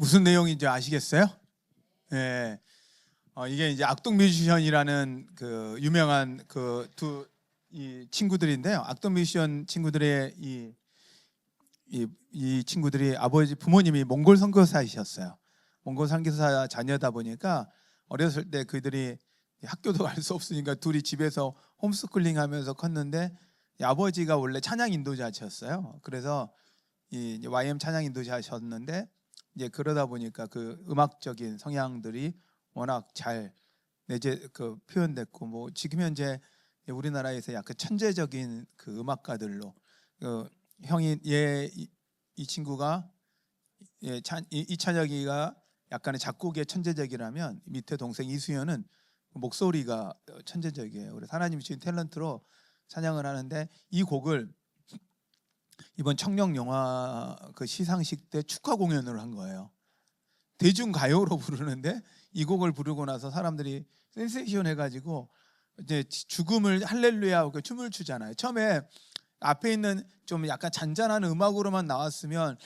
무슨 내용인지 아시겠어요? 예. 이게 이제 악동 뮤지션이라는 그 유명한 그 두 이 친구들인데요. 악동 뮤지션 친구들의 이 친구들이 아버지 부모님이 몽골 선교사이셨어요. 몽골 선교사 자녀다 보니까 어렸을 때 그들이 학교도 갈 수 없으니까 둘이 집에서 홈스쿨링하면서 컸는데 아버지가 원래 찬양 인도자셨어요. 그래서 이 YM 찬양 인도자셨는데 이제 그러다 보니까 그 음악적인 성향들이 워낙 잘 내재 그 표현됐고 뭐 지금 현재 우리나라에서 약간 천재적인 그 음악가들로 형이 이 친구가 이찬혁이가 약간의 작곡의 천재적이라면 밑에 동생 이수연은 목소리가 천재적이에요. 그래서 하나님이 주신 탤런트로 찬양을 하는데 이 곡을 이번 청룡 영화 그 시상식 때 축하 공연을 한 거예요. 대중 가요로 부르는데 이 곡을 부르고 나서 사람들이 센세이션 해가지고 이제 죽음을 할렐루야 하고 춤을 추잖아요. 처음에 앞에 있는 좀 약간 잔잔한 음악으로만 나왔으면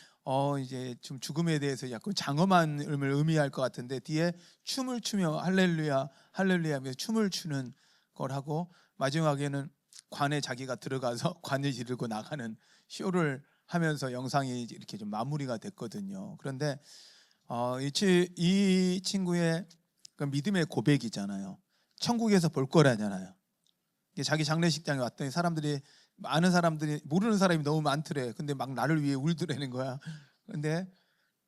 이제 좀 죽음에 대해서 약간 장엄함을 의미할 것 같은데 뒤에 춤을 추며 할렐루야 할렐루야 하면서 춤을 추는 걸 하고 마지막에는 관에 자기가 들어가서 관을 지르고 나가는 쇼를 하면서 영상이 이렇게 좀 마무리가 됐거든요. 그런데 이 친구의 그 믿음의 고백이잖아요. 천국에서 볼 거라잖아요. 자기 장례식장에 왔더니 많은 사람들이 모르는 사람이 너무 많더래. 근데 막 나를 위해 울더라는 거야. 근데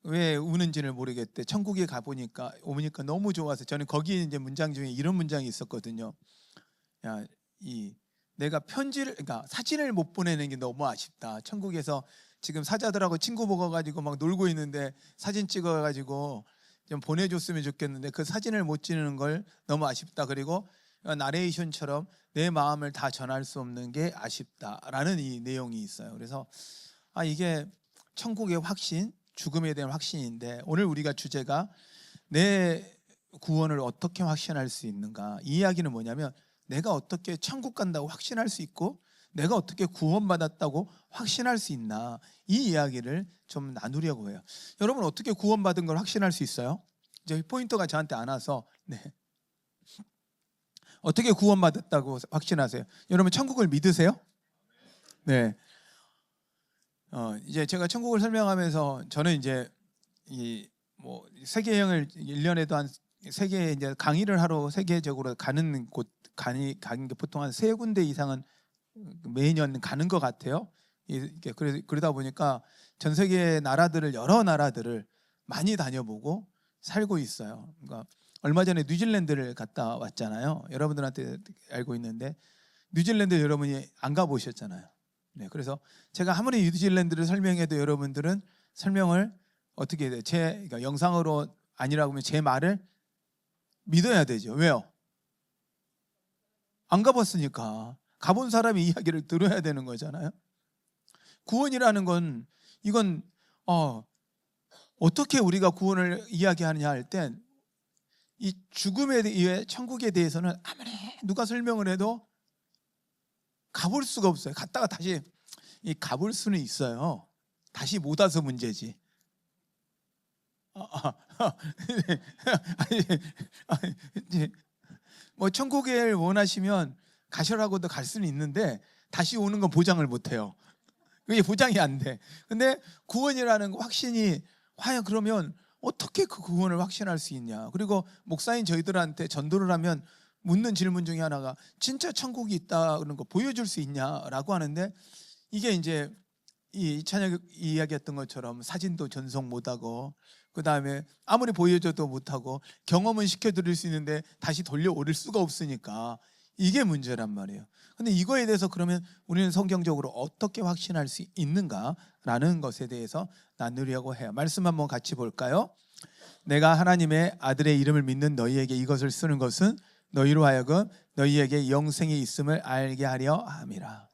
왜 우는지를 모르겠대. 천국에 가보니까 오니까 너무 좋아서 저는 거기에 이제 문장 중에 이런 문장이 있었거든요. 야, 내가 그러니까 사진을 못 보내는 게 너무 아쉽다. 천국에서 지금 사자들하고 친구 먹어가지고 막 놀고 있는데 사진 찍어가지고 좀 보내줬으면 좋겠는데 그 사진을 못 찍는 걸 너무 아쉽다. 그리고 나레이션처럼 내 마음을 다 전할 수 없는 게 아쉽다라는 이 내용이 있어요. 그래서 이게 천국의 확신, 죽음에 대한 확신인데 오늘 우리가 주제가 내 구원을 어떻게 확신할 수 있는가. 이 이야기는 뭐냐면 내가 어떻게 천국 간다고 확신할 수 있고 내가 어떻게 구원받았다고 확신할 수 있나, 이 이야기를 좀 나누려고 해요. 여러분 어떻게 구원받은 걸 확신할 수 있어요? 이제 포인트가 저한테 안 와서 어떻게 구원받았다고 확신하세요? 여러분 천국을 믿으세요? 네. 이제 제가 천국을 설명하면서 저는 이제 세계 여행을 1년에도 한 세계 이제 강의를 하러 세계적으로 가는 곳 가는 게 보통 한 3군데 이상은 매년 가는 것 같아요. 그러다 보니까 전 세계 여러 나라들을 많이 다녀보고 살고 있어요. 그러니까 얼마 전에 뉴질랜드를 갔다 왔잖아요. 여러분들한테 알고 있는데 뉴질랜드 여러분이 안 가보셨잖아요. 네, 그래서 제가 아무리 뉴질랜드를 설명해도 여러분들은 설명을 어떻게 해야 돼요? 그러니까 영상으로 아니라고 하면 제 말을 믿어야 되죠. 왜요? 안 가봤으니까. 가본 사람이 이야기를 들어야 되는 거잖아요. 구원이라는 건 이건 어떻게 우리가 구원을 이야기하느냐 할 땐 이 죽음에 대해 천국에 대해서는 아무리 누가 설명을 해도 가볼 수가 없어요. 갔다가 다시 가볼 수는 있어요. 다시 못 와서 문제지. 뭐 천국을 원하시면 가셔라고도 갈 수는 있는데 다시 오는 건 보장을 못 해요. 그게 보장이 안 돼. 근데 구원이라는 확신이 과연 그러면 어떻게 그 구원을 확신할 수 있냐. 그리고 목사인 저희들한테 전도를 하면 묻는 질문 중에 하나가 진짜 천국이 있다는 거 보여줄 수 있냐라고 하는데, 이게 이제 이 찬혁 이야기했던 것처럼 사진도 전송 못하고 그 다음에 아무리 보여줘도 못하고 경험은 시켜드릴 수 있는데 다시 돌려오릴 수가 없으니까 이게 문제란 말이에요. 근데 이거에 대해서 그러면 우리는 성경적으로 어떻게 확신할 수 있는가라는 것에 대해서 나누려고 해요. 말씀 한번 같이 볼까요? 내가 하나님의 아들의 이름을 믿는 너희에게 이것을 쓰는 것은 너희로 하여금 너희에게 영생이 있음을 알게 하려 함이라.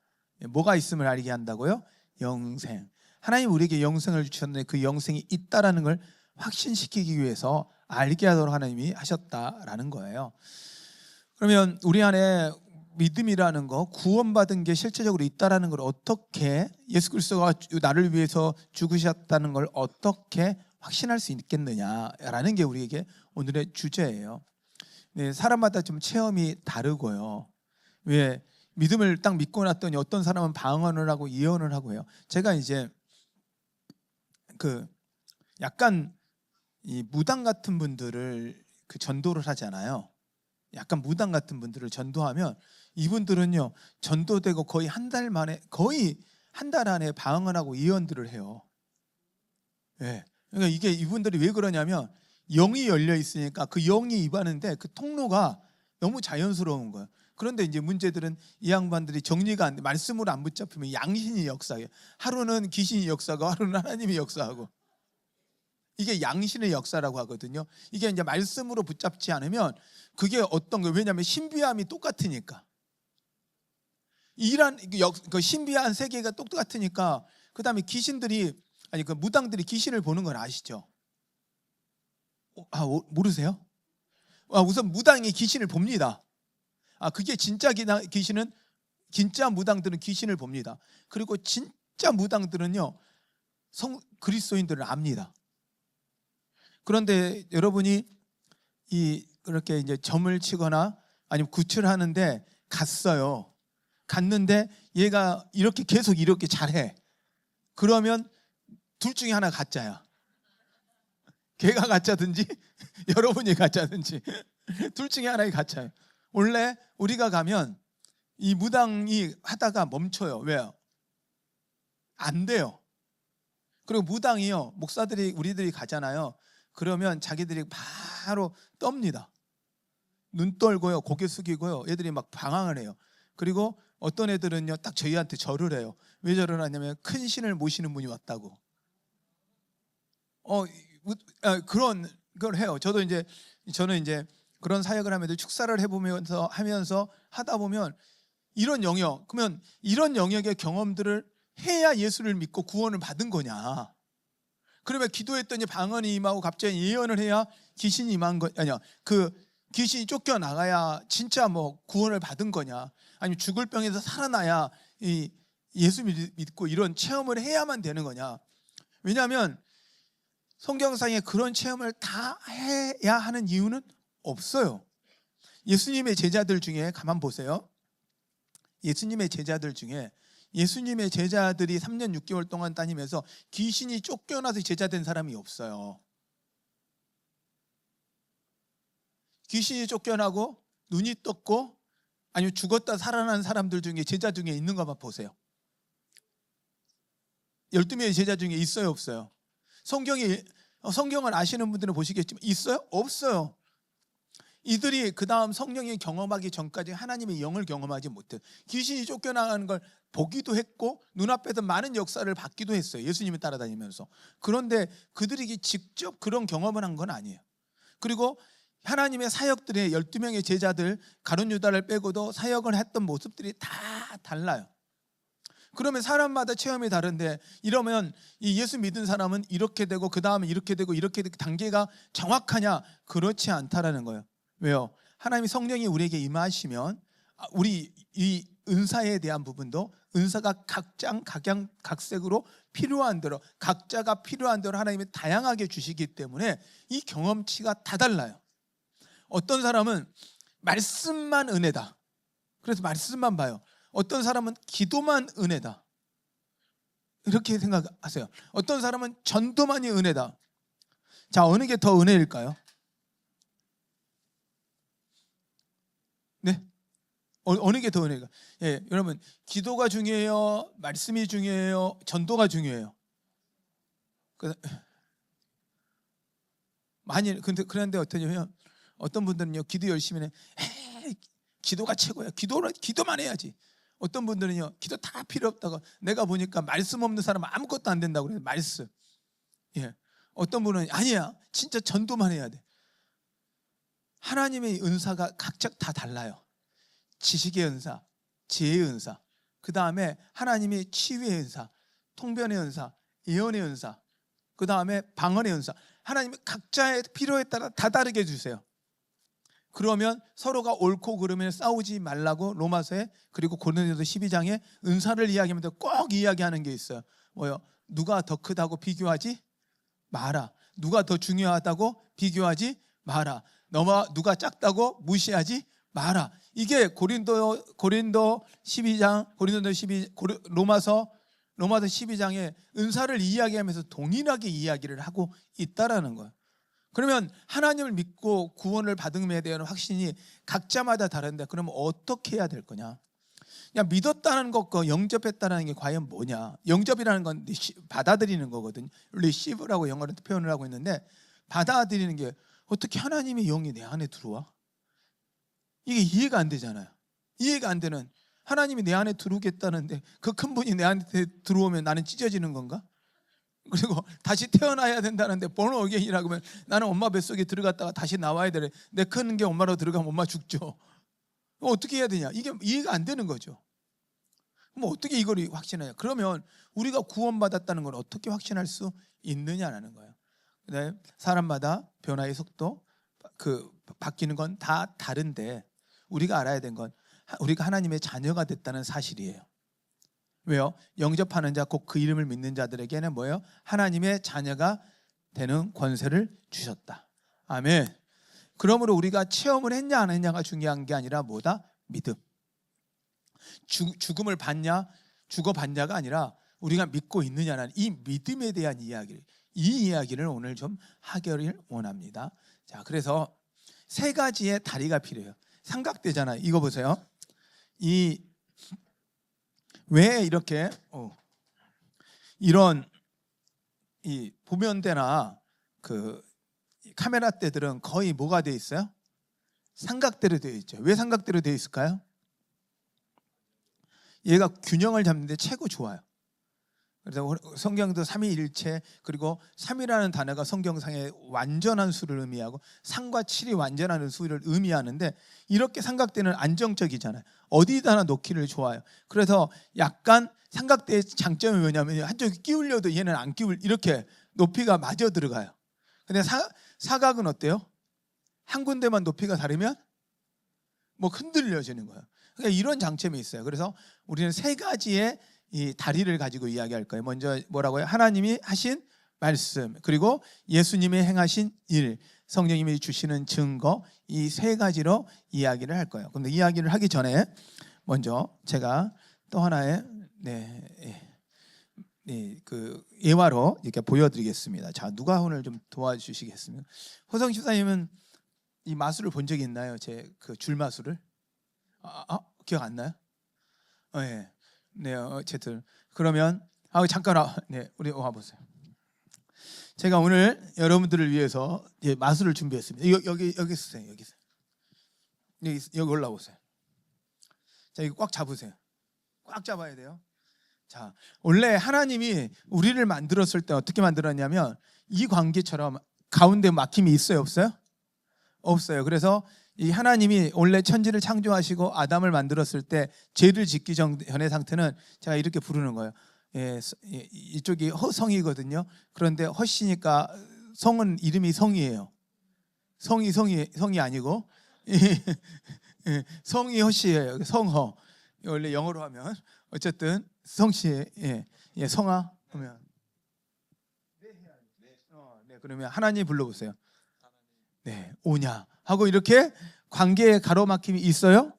뭐가 있음을 알게 한다고요? 영생. 하나님 우리에게 영생을 주셨는데 그 영생이 있다라는 걸 확신시키기 위해서 알게 하도록 하나님이 하셨다라는 거예요. 그러면 우리 안에 믿음이라는 거, 구원받은 게 실제적으로 있다라는 걸 어떻게, 예수 그리스도가 나를 위해서 죽으셨다는 걸 어떻게 확신할 수 있겠느냐라는 게 우리에게 오늘의 주제예요. 네, 사람마다 좀 체험이 다르고요. 왜 믿음을 딱 믿고 났더니 어떤 사람은 방언을 하고 예언을 하고 해요. 제가 이제 그 약간 이 무당 같은 분들을 그 전도를 하잖아요. 약간 무당 같은 분들을 전도하면 이분들은요 전도되고 거의 한 달 만에, 거의 한 달 안에 방언을 하고 예언들을 해요. 네. 그러니까 이게 이분들이 왜 그러냐면 영이 열려 있으니까 그 영이 임하는데 그 통로가 너무 자연스러운 거예요. 그런데 이제 문제들은 이 양반들이 정리가 안 돼. 말씀으로 안 붙잡히면 양신이 역사해요. 하루는 귀신이 역사하고 하루는 하나님이 역사하고. 이게 양신의 역사라고 하거든요. 이게 이제 말씀으로 붙잡지 않으면 그게 어떤 거예요? 왜냐하면 신비함이 똑같으니까. 그 신비한 세계가 똑같으니까. 그다음에 귀신들이, 아니 그 무당들이 귀신을 보는 건 아시죠? 모르세요? 우선 무당이 귀신을 봅니다. 그게 진짜 귀신은, 진짜 무당들은 귀신을 봅니다. 그리고 진짜 무당들은요 그리스도인들을 압니다. 그런데 여러분이 그렇게 이제 점을 치거나 아니면 굿을 하는데 갔어요. 갔는데 얘가 이렇게 계속 이렇게 잘해. 그러면 둘 중에 하나 가짜야. 걔가 가짜든지 여러분이 가짜든지 둘 중에 하나가 가짜예요. 원래 우리가 가면 이 무당이 하다가 멈춰요. 왜요? 안 돼요. 그리고 무당이요, 목사들이, 우리들이 가잖아요. 그러면 자기들이 바로 떱니다. 눈 떨고요, 고개 숙이고요, 애들이 막 방황을 해요. 그리고 어떤 애들은요 딱 저희한테 절을 해요. 왜 절을 하냐면 큰 신을 모시는 분이 왔다고. 그런 걸 해요. 저는 이제 그런 사역을 하면서 축사를 해보면서 하면서 하다 보면 이런 영역, 그러면 이런 영역의 경험들을 해야 예수를 믿고 구원을 받은 거냐? 그러면 기도했더니 방언이 임하고 갑자기 예언을 해야 귀신이 임한 거 아니야? 그 귀신이 쫓겨 나가야 진짜 뭐 구원을 받은 거냐? 아니면 죽을 병에서 살아나야 이 예수 믿고 이런 체험을 해야만 되는 거냐? 왜냐하면 성경상에 그런 체험을 다 해야 하는 이유는 없어요. 예수님의 제자들 중에 가만 보세요. 예수님의 제자들 중에 예수님의 제자들이 3년 6개월 동안 다니면서 귀신이 쫓겨나서 제자된 사람이 없어요. 귀신이 쫓겨나고 눈이 떴고 아니면 죽었다 살아난 사람들 중에 제자 중에 있는 것만 보세요. 12명의 제자 중에 있어요, 없어요? 성경을 아시는 분들은 보시겠지만 있어요? 없어요. 이들이 그 다음 성령이 경험하기 전까지 하나님의 영을 경험하지 못해요. 귀신이 쫓겨나가는 걸 보기도 했고 눈앞에서 많은 역사를 받기도 했어요, 예수님을 따라다니면서. 그런데 그들이 직접 그런 경험을 한 건 아니에요. 그리고 하나님의 사역들의 12명의 제자들, 가룟 유다를 빼고도 사역을 했던 모습들이 다 달라요. 그러면 사람마다 체험이 다른데, 이러면 이 예수 믿은 사람은 이렇게 되고 그 다음에 이렇게 되고 이렇게 되고 단계가 정확하냐? 그렇지 않다라는 거예요. 왜요? 하나님의 성령이 우리에게 임하시면 우리 이 은사에 대한 부분도 은사가 각장 각양 각색으로 필요한 대로, 각자가 필요한 대로 하나님이 다양하게 주시기 때문에 이 경험치가 다 달라요. 어떤 사람은 말씀만 은혜다, 그래서 말씀만 봐요. 어떤 사람은 기도만 은혜다, 이렇게 생각하세요. 어떤 사람은 전도만이 은혜다. 자, 어느 게 더 은혜일까요? 네? 어느 게 더 은혜가? 예, 여러분, 기도가 중요해요? 말씀이 중요해요? 전도가 중요해요? 그런데 어떠냐면 어떤 분들은요 기도 열심히 해. 기도가 최고야. 기도만 해야지. 어떤 분들은요 기도 다 필요 없다고. 내가 보니까 말씀 없는 사람은 아무것도 안 된다고 그래요. 말씀. 예. 어떤 분은 아니야, 진짜 전도만 해야 돼. 하나님의 은사가 각자 다 달라요. 지식의 은사, 지혜의 은사, 그 다음에 하나님의 치유의 은사, 통변의 은사, 예언의 은사, 그 다음에 방언의 은사. 하나님이 각자의 필요에 따라 다 다르게 해주세요. 그러면 서로가 옳고 그름에 싸우지 말라고 로마서에, 그리고 고린도서 12장에 은사를 이야기하면서 꼭 이야기하는 게 있어요. 뭐요? 누가 더 크다고 비교하지 마라. 누가 더 중요하다고 비교하지 마라. 누가 작다고 무시하지 마라. 이게 고린도 12장, 로마서 12장의 은사를 이야기하면서 동일하게 이야기를 하고 있다라는 거예요. 그러면 하나님을 믿고 구원을 받음에 대한 확신이 각자마다 다른데 그러면 어떻게 해야 될 거냐? 그냥 믿었다는 것과 영접했다는 게 과연 뭐냐? 영접이라는 건 받아들이는 거거든요. receive라고 영어로 표현을 하고 있는데 받아들이는 게 어떻게 하나님의 영이 내 안에 들어와? 이게 이해가 안 되잖아요. 이해가 안 되는 하나님이 내 안에 들어오겠다는데 그 큰 분이 내 안에 들어오면 나는 찢어지는 건가? 그리고 다시 태어나야 된다는데 born again이라고 하면 나는 엄마 뱃속에 들어갔다가 다시 나와야 되래. 내 큰 게 엄마로 들어가면 엄마 죽죠. 어떻게 해야 되냐? 이게 이해가 안 되는 거죠. 그럼 어떻게 이걸 확신하냐? 그러면 우리가 구원받았다는 걸 어떻게 확신할 수 있느냐라는 거예요. 네, 사람마다 변화의 속도, 바뀌는 건 다 다른데 우리가 알아야 된 건 우리가 하나님의 자녀가 됐다는 사실이에요. 왜요? 영접하는 자, 곧 그 이름을 믿는 자들에게는 뭐예요? 하나님의 자녀가 되는 권세를 주셨다. 아멘. 그러므로 우리가 체험을 했냐 안 했냐가 중요한 게 아니라 뭐다? 믿음. 죽음을 받냐 죽어받냐가 아니라 우리가 믿고 있느냐는 이 믿음에 대한 이 이야기를 오늘 좀 하기를 원합니다. 자, 그래서 세 가지의 다리가 필요해요. 삼각대잖아요. 이거 보세요. 왜 이렇게 이런 이 보면대나 카메라 대들은 거의 뭐가 돼 있어요? 삼각대로 되어 있죠. 왜 삼각대로 되어 있을까요? 얘가 균형을 잡는 데 최고 좋아요. 그래서 성경도 삼위일체, 그리고 3이라는 단어가 성경상의 완전한 수를 의미하고 3과 7이 완전한 수를 의미하는데 이렇게 삼각대는 안정적이잖아요. 어디다나 놓기를 좋아요. 그래서 약간 삼각대의 장점이 뭐냐면 한쪽이 끼울려도 얘는 안 이렇게 높이가 맞아 들어가요. 근데 사각은 어때요? 한 군데만 높이가 다르면 뭐 흔들려지는 거예요. 그러니까 이런 장점이 있어요. 그래서 우리는 세 가지의 이 다리를 가지고 이야기할 거예요. 먼저 뭐라고요? 하나님이 하신 말씀, 그리고 예수님이 행하신 일, 성령님이 주시는 증거, 이 세 가지로 이야기를 할 거예요. 그런데 이야기를 하기 전에 먼저 제가 또 하나의 그 예화로 이렇게 보여드리겠습니다. 자, 누가 오늘 좀 도와주시겠습니까? 호성 집사님은 이 마술을 본 적이 있나요? 제 그 줄마술을? 기억 안 나요? 네. 네, 어쨌든 그러면 잠깐 우리 와 보세요. 제가 오늘 여러분들을 위해서 마술을 준비했습니다. 여기 쓰세요. 여기 올라오세요. 자, 이거 꽉 잡으세요. 꽉 잡아야 돼요. 자, 원래 하나님이 우리를 만들었을 때 어떻게 만들었냐면 이 관계처럼 가운데 막힘이 있어요, 없어요? 없어요. 그래서 이 하나님이 원래 천지를 창조하시고 아담을 만들었을 때 죄를 짓기 전의 상태는 제가 이렇게 부르는 거예요. 이쪽이 허성이거든요. 그런데 허시니까 성은 이름이 성이에요. 성이 아니고 성이 허시예요. 성허. 원래 영어로 하면 어쨌든 성씨 성아 하면 네, 그러면 하나님 불러보세요. 네, 오냐 하고 이렇게 관계에 가로막힘이 있어요?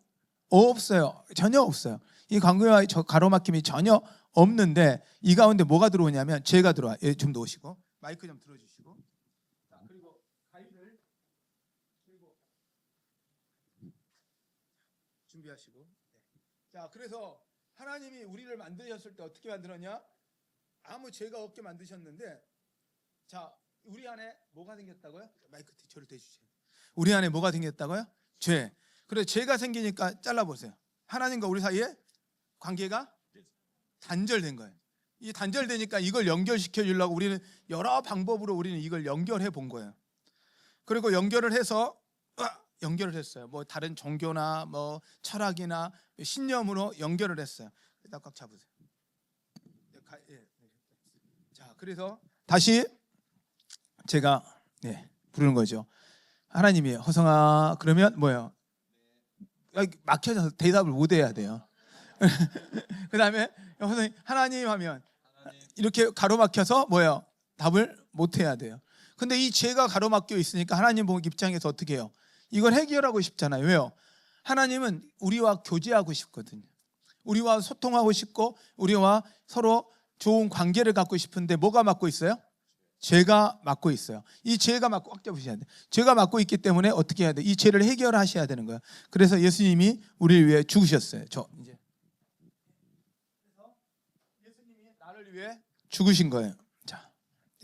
없어요. 전혀 없어요. 이 관계와 가로막힘이 전혀 없는데 이 가운데 뭐가 들어오냐면 죄가 들어와. 좀 놓으시고 마이크 좀 들어주시고. 자, 그리고 가위를 들고 준비하시고. 네. 자, 그래서 하나님이 우리를 만드셨을 때 어떻게 만들었냐? 아무 죄가 없게 만드셨는데, 자, 우리 안에 뭐가 생겼다고요? 마이크 저를 대주세요. 우리 안에 뭐가 생겼다고요? 죄. 그래, 죄가 생기니까 잘라보세요. 하나님과 우리 사이에 관계가 단절된 거예요. 이 단절되니까 이걸 연결시켜 주려고 우리는 여러 방법으로 우리는 이걸 연결해 본 거예요. 그리고 연결을 해서 연결을 했어요. 뭐 다른 종교나 뭐 철학이나 신념으로 연결을 했어요. 일단 꽉 잡으세요. 자, 그래서 다시 제가 부르는 거죠. 하나님이 허성아 그러면 뭐예요? 막혀서 대답을 못 해야 돼요. 그 다음에 하나님 하면 이렇게 가로막혀서 뭐예요? 답을 못 해야 돼요. 근데 이 죄가 가로막혀 있으니까 하나님 입장에서 어떻게 해요? 이걸 해결하고 싶잖아요. 왜요? 하나님은 우리와 교제하고 싶거든요. 우리와 소통하고 싶고 우리와 서로 좋은 관계를 갖고 싶은데 뭐가 막고 있어요? 죄가 막고 있어요. 이 죄가 막고, 꽉 잡으셔야 돼요. 죄가 막고 있기 때문에 어떻게 해야 돼? 이 죄를 해결하셔야 되는 거예요. 그래서 예수님이 우리를 위해 죽으셨어요. 이제 예수님이 나를 위해 죽으신 거예요. 자,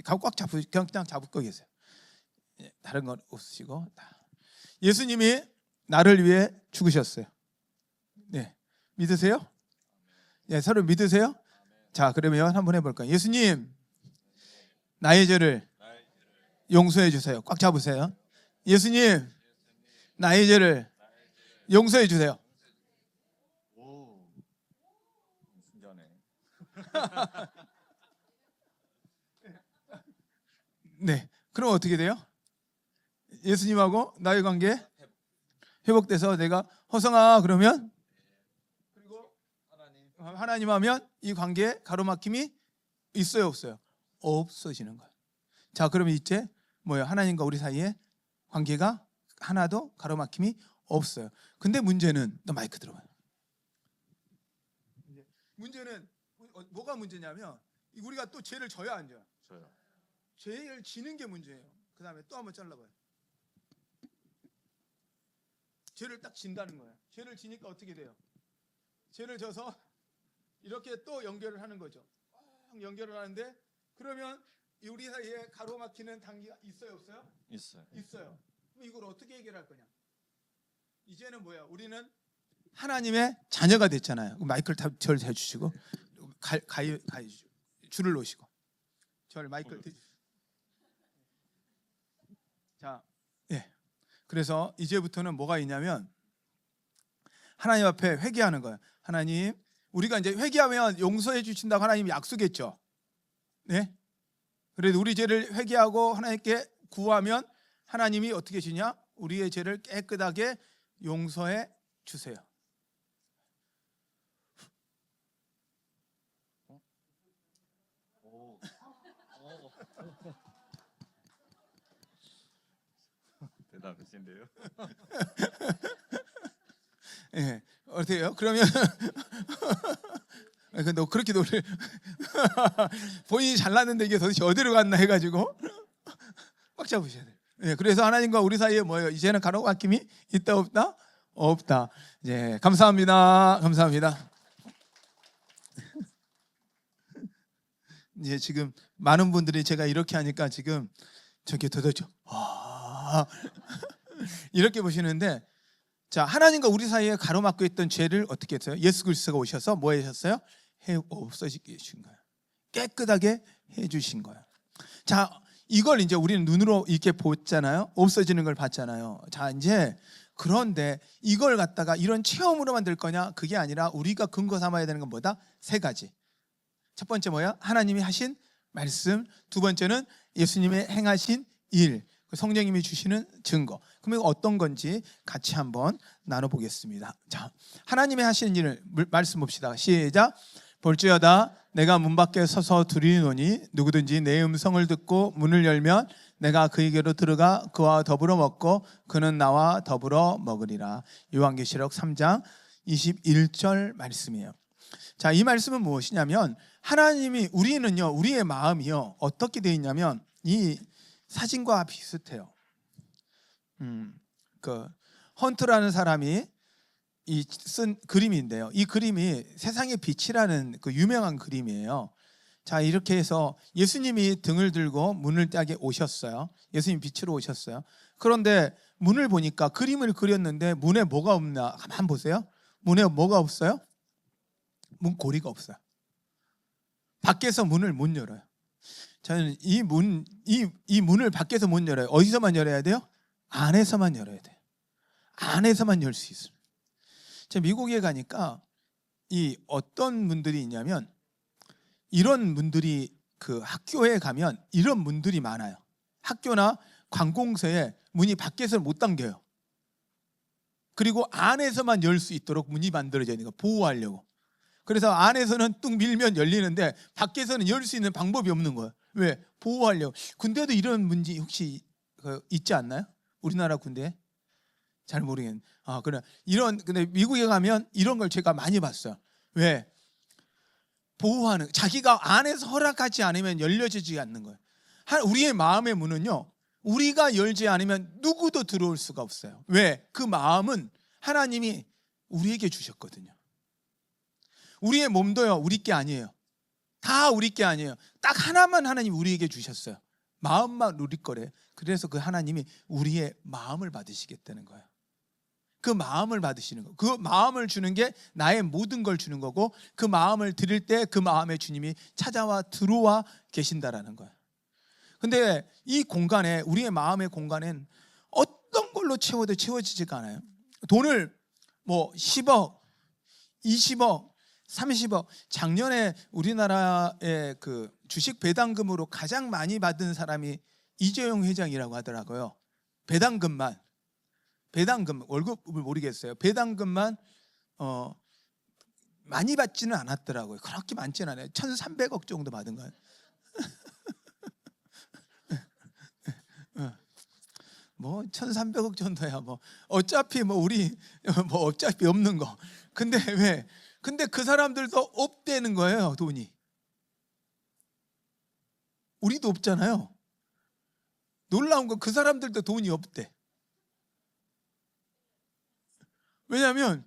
꽉 잡고 그냥 잡고 계세요. 다른 건 없으시고. 예수님이 나를 위해 죽으셨어요. 네, 믿으세요? 네, 서로 믿으세요? 자, 그러면 한번 해볼까요? 예수님, 나의 죄를 용서해 주세요. 꽉 잡으세요. 예수님, 나의 죄를 용서해 주세요. 오, 신기하네. 네, 그럼 어떻게 돼요? 예수님하고 나의 관계 회복돼서 내가 허성아 그러면 그리고 하나님 하면 이 관계 가로막힘이 있어요, 없어요? 없어지는 거예요. 자, 그러면 이제 뭐예요? 하나님과 우리 사이에 관계가 하나도 가로막힘이 없어요. 근데 문제는, 너 마이크 들어봐요. 문제는 뭐가 문제냐면 우리가 또 죄를 져야 안 져요? 저요. 죄를 지는 게 문제예요. 그 다음에 또 한번 잘라봐요. 죄를 딱 진다는 거예요. 죄를 지니까 어떻게 돼요? 죄를 져서 이렇게 또 연결을 하는 거죠. 연결을 하는데 그러면 우리 사이에 가로막히는 단계가 있어요, 없어요? 있어요. 있어요. 그럼 이걸 어떻게 해결할 거냐? 이제는 뭐야? 우리는 하나님의 자녀가 됐잖아요. 마이크를 절 해주시고 줄을 놓으시고 절 마이크를 자, 예. 그래서 이제부터는 뭐가 있냐면 하나님 앞에 회개하는 거예요. 하나님, 우리가 이제 회개하면 용서해 주신다고 하나님이 약속했죠. 네? 그래도 우리 죄를 회개하고 하나님께 구하면 하나님이 어떻게 주냐? 우리의 죄를 깨끗하게 용서해 주세요. 대단하신데요. 예, 어때요? 그러면 너 그렇게 노래 본인이 잘났는데 이게 도대체 어디로 갔나 해가지고 꽉 잡으셔야 돼요. 예, 그래서 하나님과 우리 사이에 뭐예요? 이제는 가로막힘이 있다 없다? 없다. 예, 감사합니다. 감사합니다. 이제 지금 많은 분들이 제가 이렇게 하니까 지금 저게 도대체 이렇게 보시는데, 자, 하나님과 우리 사이에 가로막고 있던 죄를 어떻게 했어요? 예수 그리스도가 오셔서 뭐 하셨어요? 없어지게 해주신 거예요. 깨끗하게 해주신 거예요. 자, 이걸 이제 우리는 눈으로 이렇게 보잖아요. 없어지는 걸 봤잖아요. 자, 이제 그런데 이걸 갖다가 이런 체험으로 만들 거냐? 그게 아니라 우리가 근거 삼아야 되는 건 뭐다? 세 가지. 첫 번째 뭐야? 하나님이 하신 말씀. 두 번째는 예수님의 행하신 일. 성령님이 주시는 증거. 그러면 어떤 건지 같이 한번 나눠보겠습니다. 자, 하나님의 하시는 일을 말씀 봅시다. 시작. 볼지어다 내가 문 밖에 서서 두리노니 누구든지 내 음성을 듣고 문을 열면 내가 그에게로 들어가 그와 더불어 먹고 그는 나와 더불어 먹으리라. 요한계시록 3장 21절 말씀이에요. 자, 이 말씀은 무엇이냐면 하나님이 우리는요, 우리의 마음이요 어떻게 되어 있냐면 이 사진과 비슷해요. 그 헌트라는 사람이 쓴 그림인데요. 이 그림이 세상의 빛이라는 그 유명한 그림이에요. 자, 이렇게 해서 예수님이 등을 들고 문을 따게 오셨어요. 예수님 빛으로 오셨어요. 그런데 문을 보니까 그림을 그렸는데 문에 뭐가 없나? 한번 보세요. 문에 뭐가 없어요? 문고리가 없어요. 밖에서 문을 못 열어요. 저는 이 문을 밖에서 못 열어요. 어디서만 열어야 돼요? 안에서만 열어야 돼요. 안에서만 열 수 있어요. 제가 미국에 가니까 이 어떤 분들이 있냐면 이런 분들이 그 학교에 가면 이런 문들이 많아요. 학교나 관공서에 문이 밖에서 못 당겨요. 그리고 안에서만 열 수 있도록 문이 만들어져 있는 거 보호하려고. 그래서 안에서는 뚝 밀면 열리는데 밖에서는 열 수 있는 방법이 없는 거예요. 왜? 보호하려고. 군대도 이런 문제 혹시 있지 않나요? 우리나라 군대? 잘 모르겠는데. 그래. 근데 미국에 가면 이런 걸 제가 많이 봤어요. 왜? 보호하는, 자기가 안에서 허락하지 않으면 열려지지 않는 거예요. 우리의 마음의 문은요, 우리가 열지 않으면 누구도 들어올 수가 없어요. 왜? 그 마음은 하나님이 우리에게 주셨거든요. 우리의 몸도요, 우리 게 아니에요. 다 우리 게 아니에요. 딱 하나만 하나님이 우리에게 주셨어요. 마음만 우리 거래요. 그래서 그 하나님이 우리의 마음을 받으시겠다는 거예요. 그 마음을 받으시는 거. 그 마음을 주는 게 나의 모든 걸 주는 거고, 그 마음을 드릴 때 그 마음에 주님이 찾아와 들어와 계신다라는 거예요. 근데 이 공간에, 우리의 마음의 공간엔 어떤 걸로 채워도 채워지지가 않아요. 돈을 뭐 10억, 20억, 30억. 작년에 우리나라의 그 주식 배당금으로 가장 많이 받은 사람이 이재용 회장이라고 하더라고요. 배당금 월급을 모르겠어요. 배당금만 많이 받지는 않았더라고요. 그렇게 많지는 않아요. 1,300억 정도 받은 거예요. 뭐 1,300억 정도야 뭐 어차피 뭐 우리 뭐 어차피 없는 거. 근데 왜? 근데 그 사람들도 없대는 거예요, 돈이. 우리도 없잖아요. 놀라운 건 그 사람들도 돈이 없대. 왜냐하면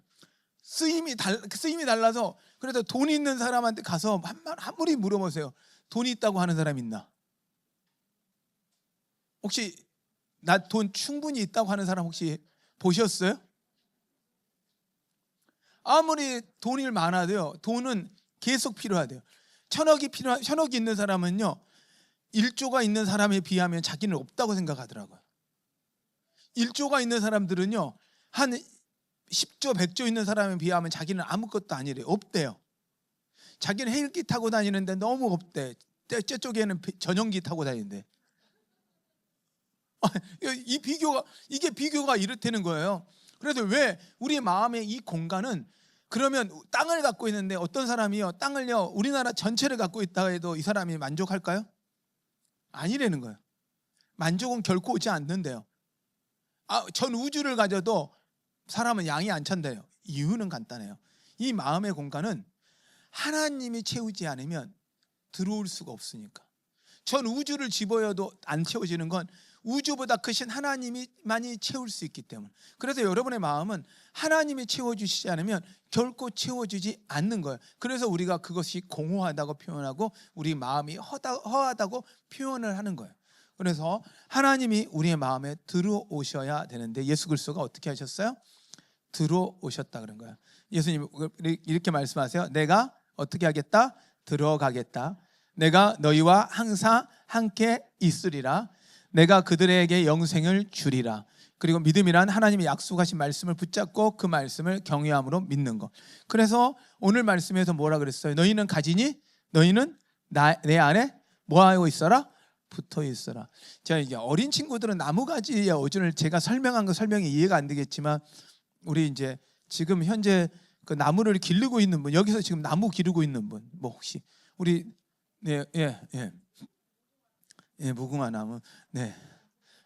쓰임이 달라서. 그래서 돈 있는 사람한테 가서 한무리 물어보세요. 돈 있다고 하는 사람 있나? 혹시 나 돈 충분히 있다고 하는 사람 혹시 보셨어요? 아무리 돈이 많아도요, 돈은 계속 필요하대요. 천억이 있는 사람은요, 1조가 있는 사람에 비하면 자기는 없다고 생각하더라고요. 1조가 있는 사람들은요, 한 10조, 100조 있는 사람에 비하면 자기는 아무것도 아니래요. 없대요. 자기는 헬기 타고 다니는데 너무 없대. 저쪽에는 전용기 타고 다니는데. 이게 비교가 이렇다는 거예요. 그래서 왜 우리 마음의 이 공간은, 그러면 땅을 갖고 있는데 어떤 사람이요, 땅을요, 우리나라 전체를 갖고 있다 해도 이 사람이 만족할까요? 아니라는 거예요. 만족은 결코 오지 않는데요. 전 우주를 가져도 사람은 양이 안 찬대요. 이유는 간단해요. 이 마음의 공간은 하나님이 채우지 않으면 들어올 수가 없으니까. 전 우주를 집어여도 안 채워지는 건 우주보다 크신 하나님이만이 채울 수 있기 때문에. 그래서 여러분의 마음은 하나님이 채워주시지 않으면 결코 채워주지 않는 거예요. 그래서 우리가 그것이 공허하다고 표현하고 우리 마음이 허하다고 표현을 하는 거예요. 그래서 하나님이 우리의 마음에 들어오셔야 되는데 예수 그리스도가 어떻게 하셨어요? 들어오셨다 그런 거예요. 예수님 이렇게 말씀하세요. 내가 어떻게 하겠다? 들어가겠다. 내가 너희와 항상 함께 있으리라. 내가 그들에게 영생을 주리라. 그리고 믿음이란 하나님이 약속하신 말씀을 붙잡고 그 말씀을 경외함으로 믿는 것. 그래서 오늘 말씀에서 뭐라 그랬어요? 너희는 가지니 너희는 내 안에 뭐하고 있어라? 붙어 있어라. 제가 이게 어린 친구들은 나무가지의 어준을 제가 설명한 거 설명이 이해가 안 되겠지만, 우리 이제 지금 현재 그 나무를 기르고 있는 분, 여기서 지금 나무 기르고 있는 분, 뭐 혹시 우리 무궁화 나무,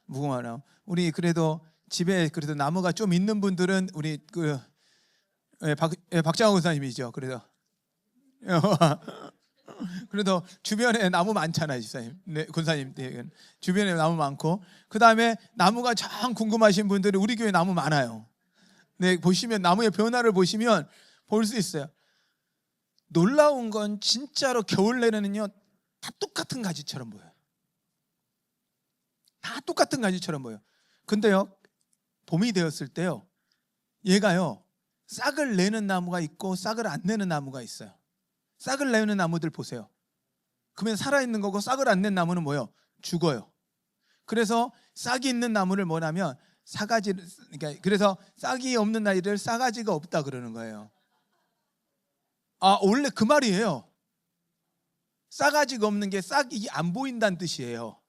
무궁화 나무. 우리 그래도 집에 그래도 나무가 좀 있는 분들은 우리 박장호 권사님이죠. 그래서 그래도 주변에 나무 많잖아요, 집사님. 권사님 주변에 나무 많고, 그 다음에 나무가 참 궁금하신 분들은 우리 교회 나무 많아요. 보시면 나무의 변화를 보시면 볼 수 있어요. 놀라운 건 진짜로 겨울 내내는요 다 똑같은 가지처럼 보여요. 다 똑같은 가지처럼 보여요. 근데요 봄이 되었을 때요 얘가요 싹을 내는 나무가 있고 싹을 안 내는 나무가 있어요. 싹을 내는 나무들 보세요. 그러면 살아있는 거고, 싹을 안 낸 나무는 뭐예요? 죽어요. 그래서 싹이 있는 나무를 뭐냐면 그래서 싹이 없는 나이를 싸가지가 없다 그러는 거예요. 원래 그 말이에요. 싸가지가 없는 게 싹이 안 보인다는 뜻이에요.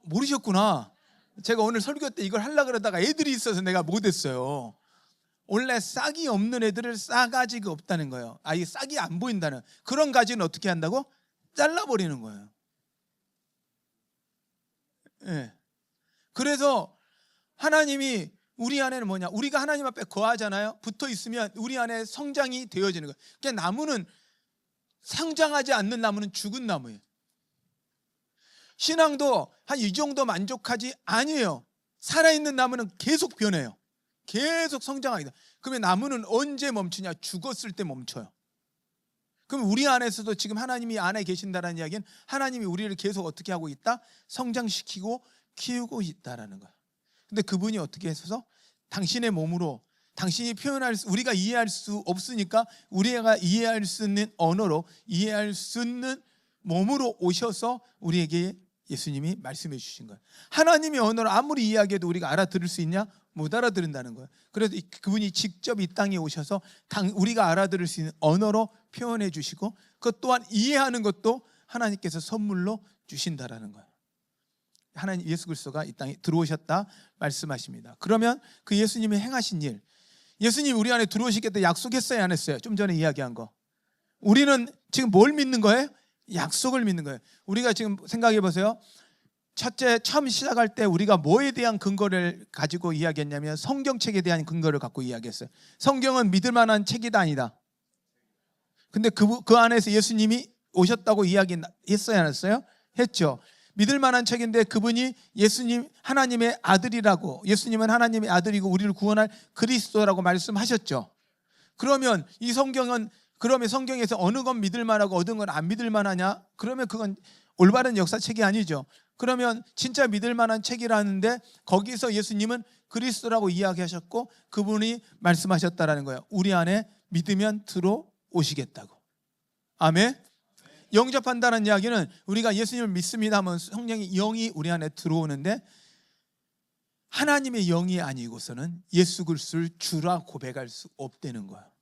모르셨구나. 제가 오늘 설교 때 이걸 하려고 그러다가 애들이 있어서 내가 못했어요. 원래 싹이 없는 애들을 싸가지가 없다는 거예요. 아예 싹이 안 보인다는. 그런 가지는 어떻게 한다고? 잘라버리는 거예요. 예. 그래서 하나님이 우리 안에는 뭐냐? 우리가 하나님 앞에 거하잖아요. 붙어 있으면 우리 안에 성장이 되어지는 거예요. 그러니까 나무는, 성장하지 않는 나무는 죽은 나무예요. 신앙도 한 이 정도 만족하지 아니에요. 살아있는 나무는 계속 변해요. 계속 성장하게 돼. 그러면 나무는 언제 멈추냐? 죽었을 때 멈춰요. 그럼 우리 안에서도 지금 하나님이 안에 계신다는 이야기는 하나님이 우리를 계속 어떻게 하고 있다? 성장시키고 키우고 있다라는 거예요. 근데 그분이 어떻게 해서 당신의 몸으로, 당신이 표현할 수, 우리가 이해할 수 없으니까 우리가 이해할 수 있는 언어로, 이해할 수 있는 몸으로 오셔서 우리에게 예수님이 말씀해 주신 거예요. 하나님의 언어를 아무리 이야기해도 우리가 알아들을 수 있냐? 못 알아들은다는 거예요. 그래서 그분이 직접 이 땅에 오셔서 우리가 알아들을 수 있는 언어로 표현해 주시고, 그것 또한 이해하는 것도 하나님께서 선물로 주신다라는 거예요. 하나님 예수 그리스도가 이 땅에 들어오셨다 말씀하십니다. 그러면 그 예수님이 행하신 일, 예수님이 우리 안에 들어오시겠다 약속했어요, 안 했어요? 좀 전에 이야기한 거. 우리는 지금 뭘 믿는 거예요? 약속을 믿는 거예요. 우리가 지금 생각해 보세요. 첫째, 처음 시작할 때 우리가 뭐에 대한 근거를 가지고 이야기했냐면 성경책에 대한 근거를 갖고 이야기했어요. 성경은 믿을 만한 책이다 아니다? 근데 그 안에서 예수님이 오셨다고 이야기했어요, 안 했어요? 했죠. 믿을 만한 책인데 그분이 예수님 하나님의 아들이라고, 예수님은 하나님의 아들이고 우리를 구원할 그리스도라고 말씀하셨죠. 그러면 이 성경은, 그러면 성경에서 어느 건 믿을 만하고 어느 건 안 믿을 만하냐? 그러면 그건 올바른 역사책이 아니죠. 그러면 진짜 믿을 만한 책이라는데 거기서 예수님은 그리스도라고 이야기하셨고 그분이 말씀하셨다라는 거예요. 우리 안에 믿으면 들어오시겠다고. 아멘. 영접한다는 이야기는 우리가 예수님을 믿습니다 하면 성령의 영이 우리 안에 들어오는데, 하나님의 영이 아니고서는 예수 그리스도를 주라 고백할 수 없다는 거예요.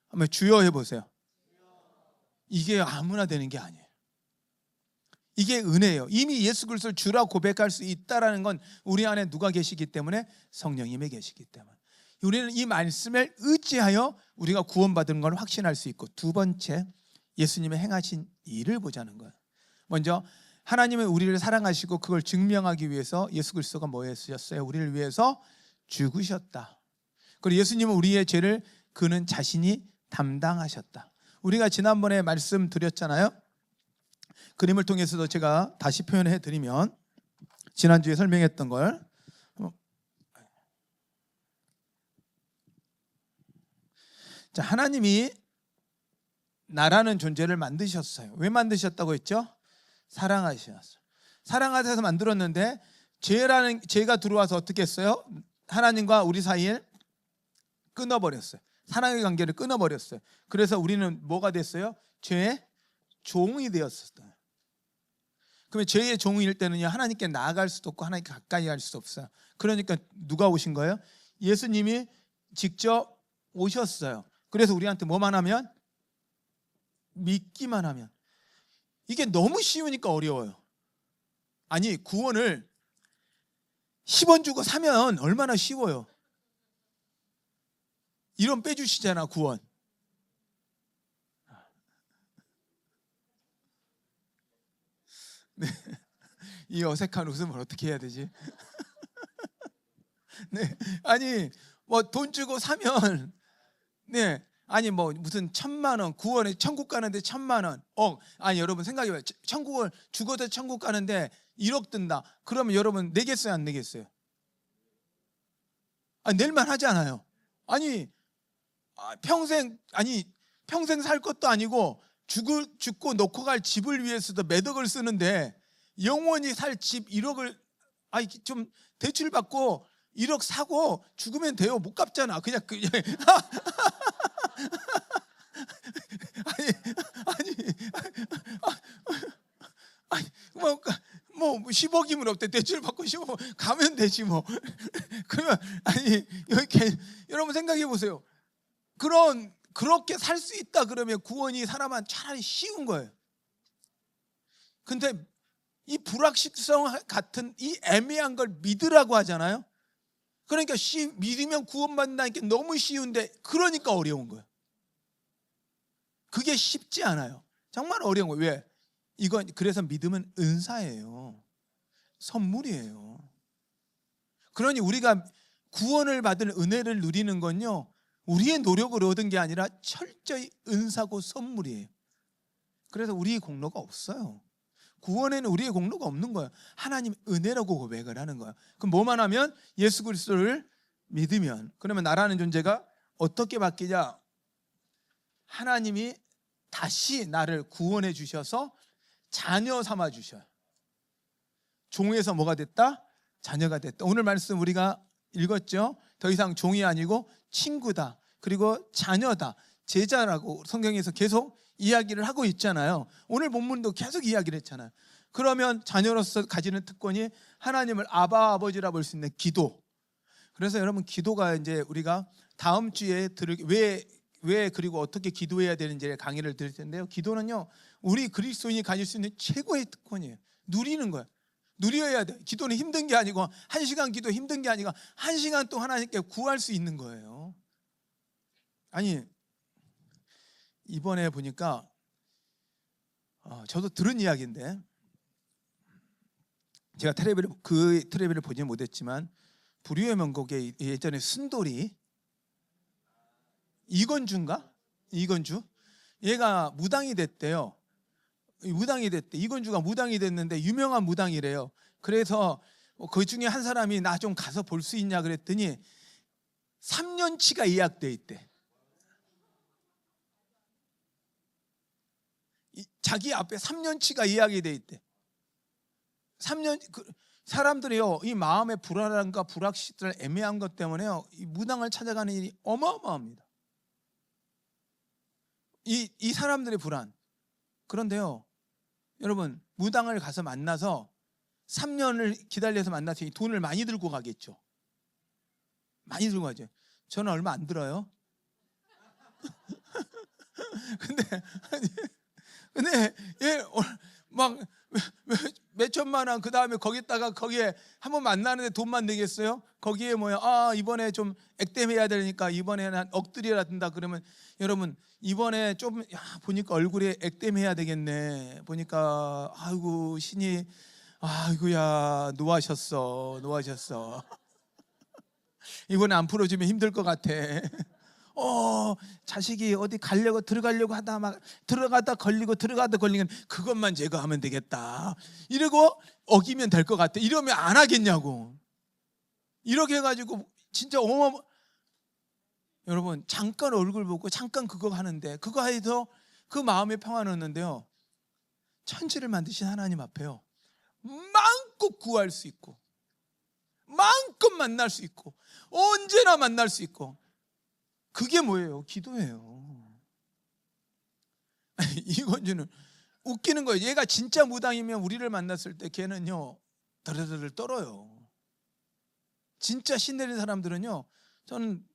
한번 주여 해보세요. 이게 아무나 되는 게 아니에요. 이게 은혜예요. 이미 예수 그리스도를 주라 고백할 수 있다는 건 우리 안에 누가 계시기 때문에? 성령님이 계시기 때문에. 우리는 이 말씀을 의지하여 우리가 구원받은 걸 확신할 수 있고, 두 번째, 예수님의 행하신 일을 보자는 거예요. 먼저 하나님은 우리를 사랑하시고 그걸 증명하기 위해서 예수 그리스도가 뭐 했으셨어요? 우리를 위해서 죽으셨다. 그리고 예수님은 우리의 죄를 그는 자신이 담당하셨다. 우리가 지난번에 말씀드렸잖아요. 그림을 통해서도 제가 다시 표현해 드리면, 지난주에 설명했던 걸, 자, 하나님이 나라는 존재를 만드셨어요. 왜 만드셨다고 했죠? 사랑하셨어요. 사랑하셔서 만들었는데 죄가 들어와서 어떻게 했어요? 하나님과 우리 사이에 끊어버렸어요. 사랑의 관계를 끊어버렸어요. 그래서 우리는 뭐가 됐어요? 죄의 종이 되었어요. 그러면 죄의 종일 때는요, 하나님께 나아갈 수도 없고 하나님께 가까이 갈 수도 없어요. 그러니까 누가 오신 거예요? 예수님이 직접 오셨어요. 그래서 우리한테 뭐만 하면? 믿기만 하면. 이게 너무 쉬우니까 어려워요. 아니, 구원을 10원 주고 사면 얼마나 쉬워요. 1원 빼주시잖아, 구원. 네. 이 어색한 웃음을 어떻게 해야 되지? 네. 아니, 뭐 돈 주고 사면, 네. 아니 뭐 무슨 1,000만 원, 구원에 천국 가는데 1,000만 원. 아니 여러분 생각해봐요. 천국을 죽어서 천국 가는데 1억 든다. 그러면 여러분 내겠어요, 안 내겠어요? 낼만 하지 않아요? 아니 평생 살 것도 아니고 죽고 놓고 갈 집을 위해서도 몇 억을 쓰는데 영원히 살 집 1억을 좀 대출 받고 1억 사고 죽으면 돼요. 못 갚잖아. 그냥 뭐 10억이면 어때? 대출 받고 10억 가면 되지 뭐. 그러면 여러분 생각해 보세요. 그렇게 살 수 있다 그러면 구원이 사람한 차라리 쉬운 거예요. 근데 이 불확실성 같은 이 애매한 걸 믿으라고 하잖아요. 그러니까 믿으면 구원받는다는 게 너무 쉬운데 그러니까 어려운 거예요. 그게 쉽지 않아요. 정말 어려운 거예요. 왜? 이건 그래서 믿음은 은사예요. 선물이에요. 그러니 우리가 구원을 받은 은혜를 누리는 건요, 우리의 노력으로 얻은 게 아니라 철저히 은사고 선물이에요. 그래서 우리의 공로가 없어요. 구원에는 우리의 공로가 없는 거예요. 하나님 은혜라고 고백을 하는 거예요. 그럼 뭐만 하면? 예수 그리스도를 믿으면. 그러면 나라는 존재가 어떻게 바뀌냐? 하나님이 다시 나를 구원해 주셔서 자녀 삼아 주셔요. 종에서 뭐가 됐다? 자녀가 됐다. 오늘 말씀 우리가 읽었죠? 더 이상 종이 아니고 친구다. 그리고 자녀다. 제자라고 성경에서 계속 이야기를 하고 있잖아요. 오늘 본문도 계속 이야기를 했잖아요. 그러면 자녀로서 가지는 특권이 하나님을 아바 아버지라 볼 수 있는 기도. 그래서 여러분 기도가 이제 우리가 다음 주에 왜 그리고 어떻게 기도해야 되는지 강의를 드릴 텐데요. 기도는요, 우리 그리스도인이 가질 수 있는 최고의 특권이에요. 누리는 거예요. 누려야 돼. 기도는 힘든 게 아니고 1시간 기도 힘든 게 아니고 1시간 또 하나님께 구할 수 있는 거예요. 아니 이번에 보니까 저도 들은 이야기인데 제가 텔레비를 보지 못했지만 불후의 명곡에 예전에 순돌이 이건주인가? 이건주? 얘가 무당이 됐대요. 무당이 됐대. 이건주가 무당이 됐는데 유명한 무당이래요. 그래서 그 중에 한 사람이 나 좀 가서 볼 수 있냐 그랬더니 3년치가 예약돼 있대. 자기 앞에 3년치가 예약이 돼 있대. 3년 사람들이요, 이 마음의 불안함과 불확실을 애매한 것 때문에요, 이 무당을 찾아가는 일이 어마어마합니다. 이 사람들의 불안. 그런데요, 여러분 무당을 가서 만나서 3년을 기다려서 만나서 돈을 많이 들고 가겠죠. 많이 들고 가죠. 저는 얼마 안 들어요. 근데 얘막 몇 천만 원, 그 다음에 거기에 한번 만나는데 돈만 내겠어요? 거기에 이번에 좀 액땜해야 되니까 이번에는 한 억들이라 든다 그러면 여러분 이번에 좀 보니까 얼굴에 액땜해야 되겠네. 보니까 아이고 신이 아이고야 노하셨어. 이번에 안 풀어주면 힘들 것 같아. 자식이 어디 들어가려고 하다 막 들어가다 걸리고 그것만 제거하면 되겠다. 이러고 어기면 될 것 같아. 이러면 안 하겠냐고. 이렇게 해가지고 진짜 여러분 잠깐 얼굴 보고 잠깐 그거 하는데 그거 해서 그 마음에 평안을 얻는데요, 천지를 만드신 하나님 앞에요 마음껏 구할 수 있고 마음껏 만날 수 있고 언제나 만날 수 있고, 그게 뭐예요? 기도예요. 이건주는 웃기는 거예요. 얘가 진짜 무당이면 우리를 만났을 때 걔는요 더르르 떨어요. 진짜 신 내린 사람들은요, 저는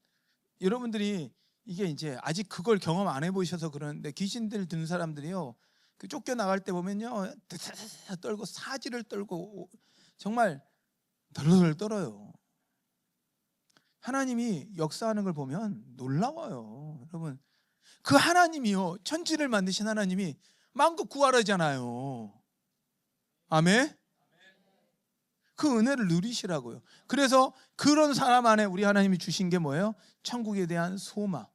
여러분들이 이게 이제 아직 그걸 경험 안 해보셔서 그러는데 귀신들 든 사람들이요 그 쫓겨나갈 때 보면요 떨고 사지를 떨고 정말 덜덜 떨어요. 하나님이 역사하는 걸 보면 놀라워요. 여러분 그 하나님이요, 천지를 만드신 하나님이 마음껏 구하라잖아요. 아멘. 그 은혜를 누리시라고요. 그래서 그런 사람 안에 우리 하나님이 주신 게 뭐예요? 천국에 대한 소망,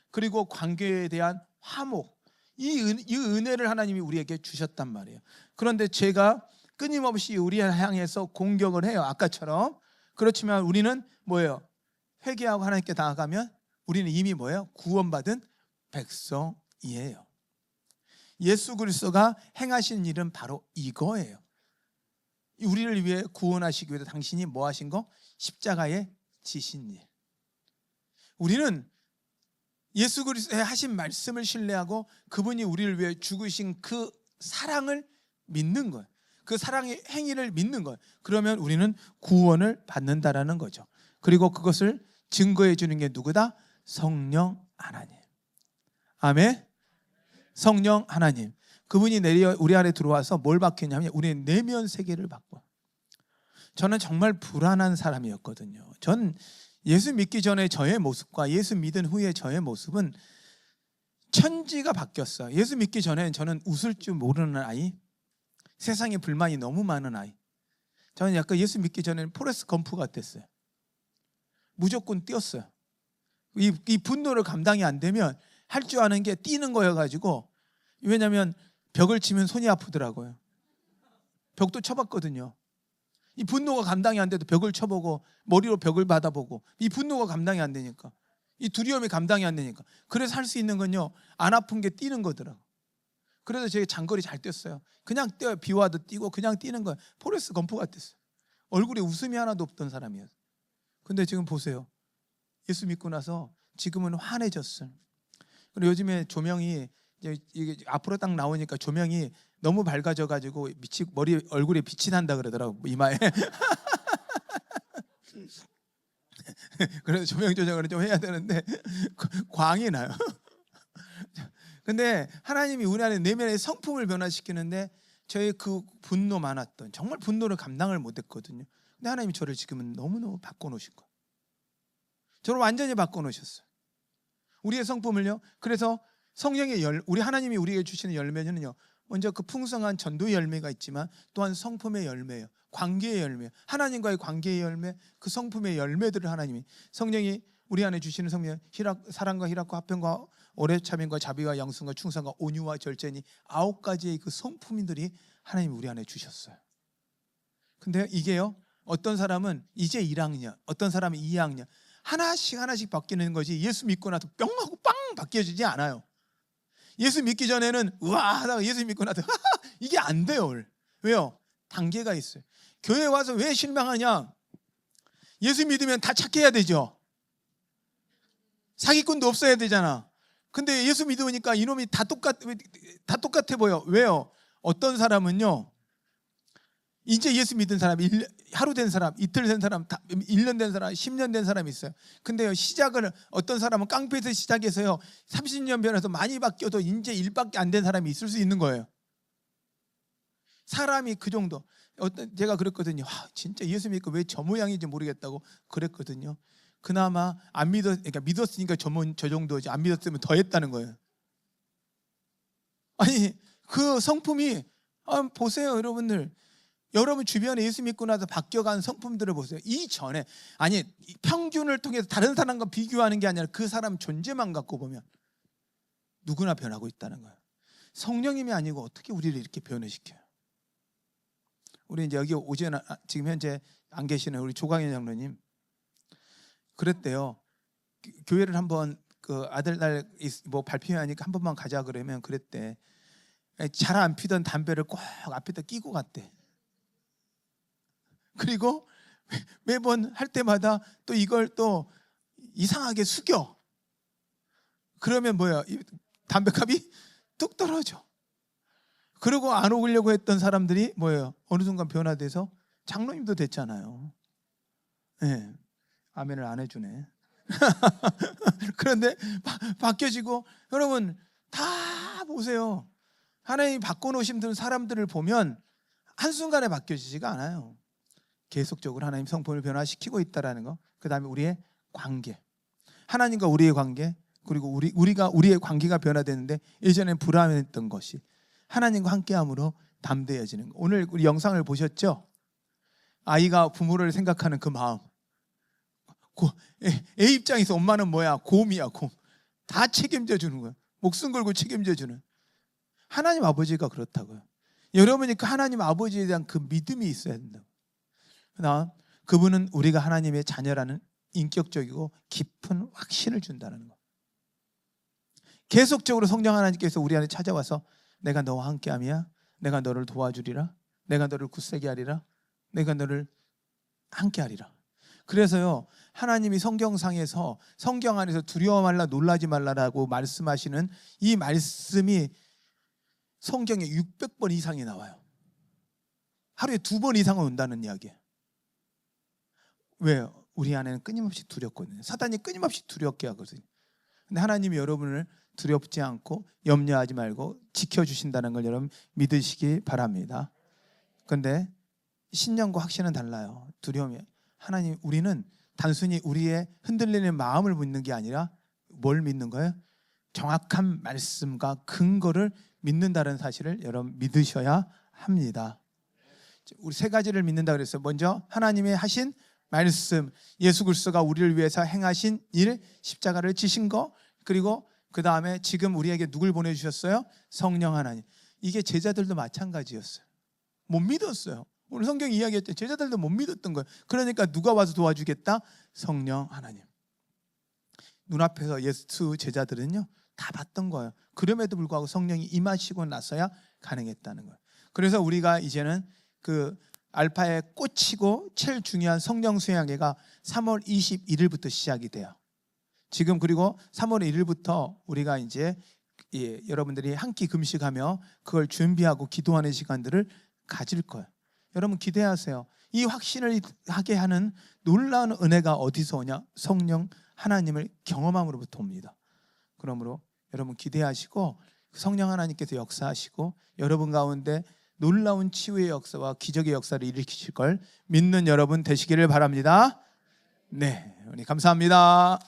그리고 관계에 대한 화목. 이 은혜를 하나님이 우리에게 주셨단 말이에요. 그런데 제가 끊임없이 우리를 향해서 공격을 해요. 아까처럼. 그렇지만 우리는 뭐예요? 회개하고 하나님께 나아가면 우리는 이미 뭐예요? 구원받은 백성이에요. 예수 그리스도가 행하신 일은 바로 이거예요. 우리를 위해 구원하시기 위해서 당신이 뭐 하신 거? 십자가에 지신 일. 우리는 예수 그리스도의 하신 말씀을 신뢰하고 그분이 우리를 위해 죽으신 그 사랑을 믿는 거예요. 그 사랑의 행위를 믿는 거예요. 그러면 우리는 구원을 받는다라는 거죠. 그리고 그것을 증거해 주는 게 누구다? 성령 하나님. 아멘. 성령 하나님. 그분이 내려 우리 안에 들어와서 뭘 바뀌냐면 우리의 내면 세계를 바꿔. 저는 정말 불안한 사람이었거든요. 전 예수 믿기 전에 저의 모습과 예수 믿은 후에 저의 모습은 천지가 바뀌었어요. 예수 믿기 전에 저는 웃을 줄 모르는 아이, 세상에 불만이 너무 많은 아이. 저는 약간 예수 믿기 전에는 포레스트 검프 같았어요. 무조건 뛰었어요. 이 분노를 감당이 안 되면 할 줄 아는 게 뛰는 거여가지고, 왜냐하면 벽을 치면 손이 아프더라고요. 벽도 쳐봤거든요. 이 분노가 감당이 안 돼도 벽을 쳐보고 머리로 벽을 받아보고, 이 분노가 감당이 안 되니까, 이 두려움이 감당이 안 되니까, 그래서 할 수 있는 건요, 안 아픈 게 뛰는 거더라고. 그래서 제가 장거리 잘 뛰었어요. 그냥 뛰어요. 비 와도 뛰고 그냥 뛰는 거예요. 포레스트 검프 같았어요. 얼굴에 웃음이 하나도 없던 사람이에요. 근데 지금 보세요. 예수 믿고 나서 지금은 환해졌어요. 그리고 요즘에 조명이 이게 앞으로 딱 나오니까 조명이 너무 밝아져가지고 머리 얼굴에 빛이 난다 그러더라고, 이마에. 그래서 조명 조정을 좀 해야 되는데 광이 나요. 근데 하나님이 우리 안에 내면의 성품을 변화시키는데, 저의 그 분노 많았던, 정말 분노를 감당을 못했거든요. 근데 하나님이 저를 지금은 너무너무 바꿔놓으신 거예요. 저를 완전히 바꿔놓으셨어요. 우리의 성품을요. 그래서 성령의 우리 하나님이 우리에게 주시는 열매는요, 먼저 그 풍성한 전도의 열매가 있지만 또한 성품의 열매예요. 관계의 열매, 하나님과의 관계의 열매, 그 성품의 열매들을 하나님이, 성령이 우리 안에 주시는 성령, 사랑과 희락과 화평과 오래 참음과 자비와 양선과 충성과 온유와 절제니 9가지의 그 성품들이 하나님이 우리 안에 주셨어요. 근데 이게요, 어떤 사람은 이제 1학년, 어떤 사람은 2학년, 하나씩 바뀌는 거지, 예수 믿고 나서 뿅 하고 빵 바뀌어지지 않아요. 예수 믿기 전에는 우와 하다가 예수 믿고 나서 이게 안 돼요. 왜요? 단계가 있어요. 교회 와서 왜 실망하냐? 예수 믿으면 다 착해야 되죠. 사기꾼도 없어야 되잖아. 근데 예수 믿으니까 이놈이 다 똑같아 보여. 왜요? 어떤 사람은요, 이제 예수 믿은 사람, 하루 된 사람, 이틀 된 사람, 1년 된 사람, 10년 된 사람이 있어요. 근데요, 시작을, 어떤 사람은 깡패에서 시작해서요 30년 변해서 많이 바뀌어도 이제 1밖에 안 된 사람이 있을 수 있는 거예요. 사람이 그 정도. 제가 그랬거든요. 진짜 예수 믿고 왜 저 모양인지 모르겠다고 그랬거든요. 그나마 그러니까 믿었으니까 저 정도지, 안 믿었으면 더 했다는 거예요. 아니, 그 성품이, 보세요 여러분들. 여러분 주변에 예수 믿고 나서 바뀌어간 성품들을 보세요. 이전에, 아니 평균을 통해서 다른 사람과 비교하는 게 아니라 그 사람 존재만 갖고 보면 누구나 변하고 있다는 거예요. 성령님이 아니고 어떻게 우리를 이렇게 변화시켜요? 우리 이제 여기 오전, 지금 현재 안 계시는 우리 조광현 장로님 그랬대요. 교회를 한번 그 아들날 뭐 발표하니까 한 번만 가자 그러면 그랬대. 잘 안 피던 담배를 꼭 앞에다 끼고 갔대. 그리고 매번 할 때마다 또 이걸 또 이상하게 숙여. 그러면 뭐야? 담배값이 뚝 떨어져. 그리고 안 오려고 했던 사람들이 뭐예요? 어느 순간 변화돼서 장로님도 됐잖아요. 네. 아멘을 안 해주네. 그런데 바뀌어지고, 여러분 다 보세요. 하나님이 바꿔놓으신 사람들을 보면 한순간에 바뀌어지지가 않아요. 계속적으로 하나님 성품을 변화시키고 있다는 거. 그 다음에 우리의 관계, 하나님과 우리의 관계, 그리고 우리의 관계가 변화되는데, 예전엔 불안했던 것이 하나님과 함께함으로 담대해지는 거. 오늘 우리 영상을 보셨죠? 아이가 부모를 생각하는 그 마음. 애 입장에서 엄마는 뭐야? 곰이야, 곰. 다 책임져 주는 거야. 목숨 걸고 책임져 주는. 하나님 아버지가 그렇다고요. 여러분이 그 하나님 아버지에 대한 그 믿음이 있어야 된다고. 그다음 그분은 우리가 하나님의 자녀라는 인격적이고 깊은 확신을 준다는 거. 계속적으로 성령 하나님께서 우리 안에 찾아와서 내가 너와 함께함이야. 내가 너를 도와주리라. 내가 너를 굳세게 하리라. 내가 너를 함께하리라. 그래서요, 하나님이 성경상에서, 성경 안에서 두려워 말라 놀라지 말라라고 말씀하시는 이 말씀이 성경에 600번 이상이 나와요. 하루에 2번 이상은 온다는 이야기예요. 왜요? 우리 안에는 끊임없이 두렵거든요. 사단이 끊임없이 두렵게 하거든요. 근데 하나님이 여러분을 두렵지 않고 염려하지 말고 지켜주신다는 걸 여러분 믿으시기 바랍니다. 그런데 신념과 확신은 달라요. 두려움이. 하나님, 우리는 단순히 우리의 흔들리는 마음을 믿는 게 아니라 뭘 믿는 거예요? 정확한 말씀과 근거를 믿는다는 사실을 여러분 믿으셔야 합니다. 우리 세 가지를 믿는다 그랬어요. 먼저 하나님의 하신 말씀, 예수 그리스도가 우리를 위해서 행하신 일, 십자가를 지신 거, 그리고 그 다음에 지금 우리에게 누굴 보내주셨어요? 성령 하나님. 이게 제자들도 마찬가지였어요. 못 믿었어요. 오늘 성경 이야기했죠. 제자들도 못 믿었던 거예요. 그러니까 누가 와서 도와주겠다? 성령 하나님. 눈앞에서 예수 제자들은요 다 봤던 거예요. 그럼에도 불구하고 성령이 임하시고 나서야 가능했다는 거예요. 그래서 우리가 이제는 그 알파에 꽂히고 제일 중요한 성령 수양회가 3월 21일부터 시작이 돼요. 지금 그리고 3월 1일부터 우리가 이제 여러분들이 한 끼 금식하며 그걸 준비하고 기도하는 시간들을 가질 거예요. 여러분 기대하세요. 이 확신을 하게 하는 놀라운 은혜가 어디서 오냐? 성령 하나님을 경험함으로부터 옵니다. 그러므로 여러분 기대하시고 성령 하나님께서 역사하시고 여러분 가운데 놀라운 치유의 역사와 기적의 역사를 일으키실 걸 믿는 여러분 되시기를 바랍니다. 네, 우리 감사합니다.